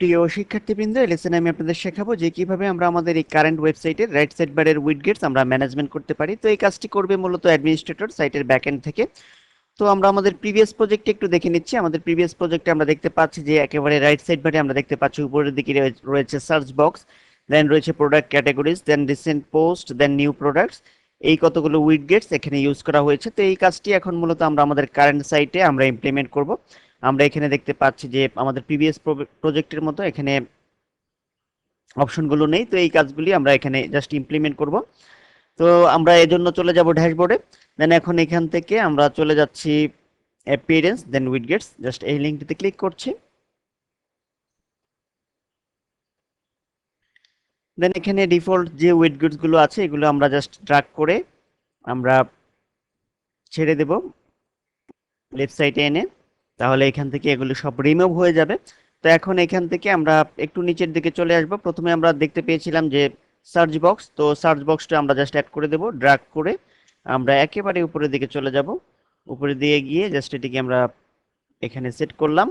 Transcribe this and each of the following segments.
প্রিয় শিক্ষার্থীবৃন্দ, এই লেসনে আমি আপনাদের শেখাবো যে কিভাবে আমরা আমাদের এই কারেন্ট ওয়েবসাইটের রাইট সাইড বারের উইডগেটস আমরা ম্যানেজমেন্ট করতে পারি। তো এই কাজটি করবে মূলত অ্যাডমিনিস্ট্রেটর সাইটের ব্যাকএন্ড থেকে। তো আমরা আমাদের প্রিভিয়াস প্রজেক্টে একটু দেখে নিচ্ছি। আমাদের প্রিভিয়াস প্রজেক্টে আমরা দেখতে পাচ্ছি যে একেবারে রাইট সাইড বারে আমরা দেখতে পাচ্ছি উপরের দিকে রয়েছে সার্চ বক্স, দেন রয়েছে প্রোডাক্ট ক্যাটাগরিজ, দেন রিসেন্ট পোস্ট, দেন নিউ প্রোডাক্টস। এই কতগুলো উইডগেটস এখানে ইউজ করা হয়েছে। তো এই কাজটি এখন মূলত আমরা আমাদের কারেন্ট সাইটে আমরা ইমপ্লিমেন্ট করব। আমরা এখানে দেখতে পাচ্ছি যে আমাদের প্রিভিয়াস প্রজেক্টের মতো এখানে অপশনগুলো নেই। তো এই কাজগুলি আমরা এখানে জাস্ট ইমপ্লিমেন্ট করব। তো আমরা এজন্য চলে যাব ড্যাশবোর্ডে। দেন এখন এখান থেকে আমরা চলে যাচ্ছি অ্যাপিয়ারেন্স, দেন উইডগেটস, জাস্ট এই লিঙ্কটিতে ক্লিক করছি। দেন এখানে ডিফল্ট যে উইডগেটস গুলো আছে এগুলো আমরা জাস্ট ড্র্যাগ করে আমরা ছেড়ে দেব লেফট সাইডে এনে, তাহলে এখান থেকে এগুলো সব রিমুভ হয়ে যাবে। তো এখন এখান থেকে আমরা একটু নিচের দিকে চলে আসব। প্রথমে আমরা দেখতে পেয়েছিলাম যে সার্চ বক্স, তো সার্চ বক্সটা আমরা জাস্ট অ্যাড করে দেব ড্র্যাগ করে। আমরা একেবারে উপরের দিকে চলে যাব, উপরে দিয়ে গিয়ে জাস্ট এটিকে আমরা এখানে সেট করলাম,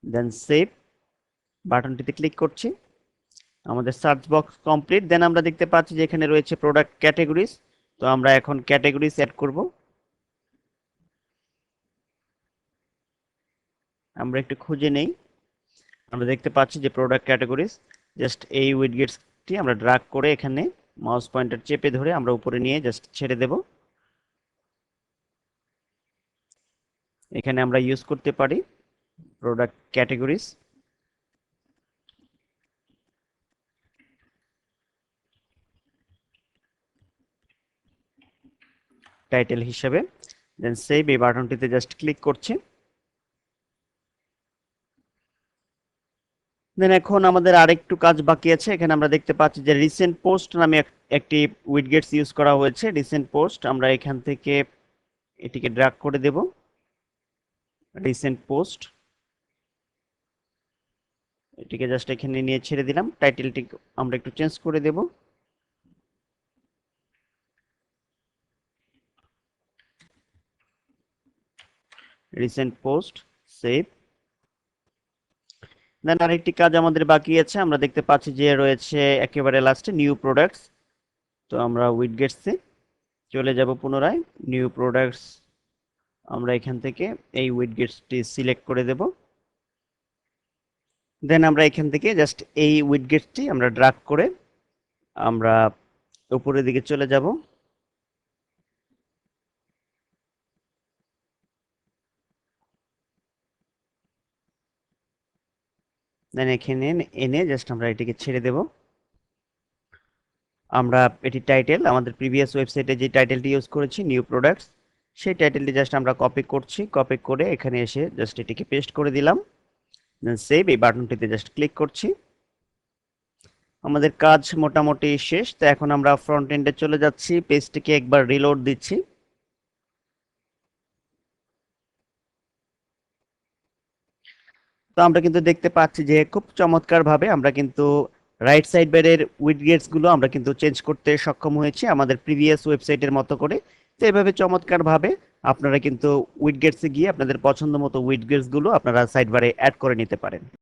দেন সেভ বাটনটিতে ক্লিক করছি। আমাদের সার্চ বক্স কমপ্লিট। দেন আমরা দেখতে পাচ্ছি যে এখানে রয়েছে প্রোডাক্ট ক্যাটাগরিজ। তো আমরা এখন ক্যাটাগরিজ অ্যাড করব। আমরা একটু খুঁজে নেই, আমরা দেখতে পাচ্ছি যে প্রোডাক্ট ক্যাটাগরিজ। জাস্ট এই উইডগেটসটি আমরা ড্র্যাগ করে এখানে মাউস পয়েন্টার চেপে ধরে আমরা উপরে নিয়ে জাস্ট ছেড়ে দেব। এখানে আমরা ইউজ করতে পারি প্রোডাক্ট ক্যাটাগরিজ, টাইটেল হিসেবে। দেন সেভ এই বাটনটিতে জাস্ট ক্লিক করছি। দেন এখন আমাদের আরেকটু কাজ বাকি আছে। এখানে আমরা দেখতে পাচ্ছি যে রিসেন্ট পোস্ট নামে একটি উইডগেটস ইউজ করা হয়েছে। রিসেন্ট পোস্ট আমরা এখান থেকে এটিকে ড্র্যাগ করে দেব, রিসেন্ট পোস্ট এটিকে জাস্ট এখানে নিয়ে ছেড়ে দিলাম। টাইটেলটি আমরা একটু চেঞ্জ করে দেব। Recent post, save. দেন আরেকটি কাজ আমাদের বাকি আছে। আমরা দেখতে পাচ্ছি যে রয়েছে একেবারে লাস্টে নিউ প্রোডাক্টস। তো আমরা উইডগেটসে চলে যাব পুনরায়, নিউ প্রোডাক্টস আমরা এখান থেকে এই উইডগেটসটি সিলেক্ট করে দেব। দেন আমরা এখান থেকে জাস্ট এই উইডগেটসটি আমরা ড্র্যাগ করে আমরা উপরের দিকে চলে যাব। দেন এখানে এনে জাস্ট আমরা এটিকে ছেড়ে দেব। আমরা এটি টাইটেল আমাদের প্রিভিয়াস ওয়েবসাইটে যে টাইটেলটি ইউজ করেছি নিউ প্রোডাক্টস, সেই টাইটেলটি জাস্ট আমরা কপি করছি। কপি করে এখানে এসে জাস্ট এটিকে পেস্ট করে দিলাম। দেন সেভ এই বাটনটিতে জাস্ট ক্লিক করছি। আমাদের কাজ মোটামুটি শেষ। তো এখন আমরা ফ্রন্ট এন্ডে চলে যাচ্ছি, পেজটিকে একবার রিলোড দিচ্ছি। তো আমরা কিন্তু দেখতে পাচ্ছি যে খুব চমৎকার ভাবে আমরা কিন্তু রাইট সাইড বারের উইডগেটস গুলো আমরা কিন্তু চেঞ্জ করতে সক্ষম হয়েছি আমাদের প্রিভিয়াস ওয়েবসাইটের মতো করে। তো এভাবে চমৎকার ভাবে আপনারা কিন্তু উইডগেটসে গিয়ে আপনাদের পছন্দ মতো উইডগেটস গুলো আপনারা সাইড বারে অ্যাড করে নিতে পারেন।